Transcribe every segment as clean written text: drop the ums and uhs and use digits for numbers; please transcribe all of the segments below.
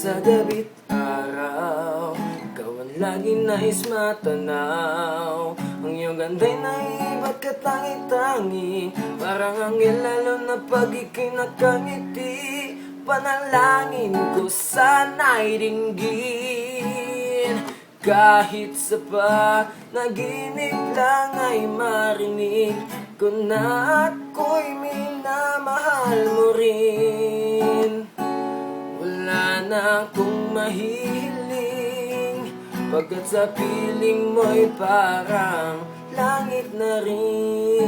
sa gabi't araw, ikaw ang laging nais matanaw. Ang iyong ganda'y naiba't katangi-tangi, parang anghel lalo na pag ika'y nakangiti. Panalangin ko sana'y dinggin, kahit sa panaginip lang ay marinig ko na ako'y minamahal mo rin. Wala na akong mahihiling, pagkat sa piling mo'y parang langit na rin.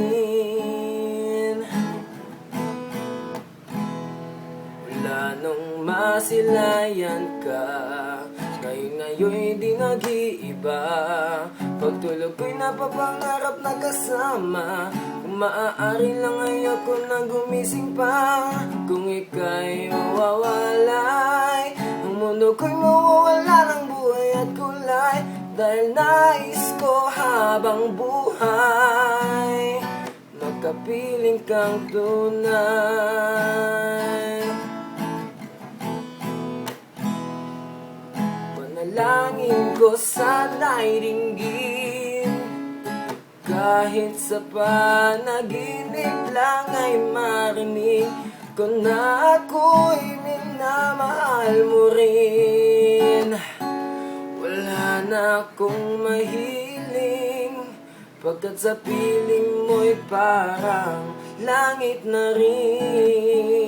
Wala nung masilayan ka, ngayon di nag-iiba. Pagtulog ko'y napapangarap na kasama, kung maaari lang ay ako nang gumising pa. Kung ika'y mawawalay, ang mundo ko'y mawawala ng buhay at kulay. Dahil nais ko habang buhay magkapiling kang tunay. Panalangin ko sana'y dinggin, kahit sa panaginip lang ay marinig ko na ako'y minamahal mo rin. Wala na akong mahiling, pagkat sa piling mo'y parang langit na rin.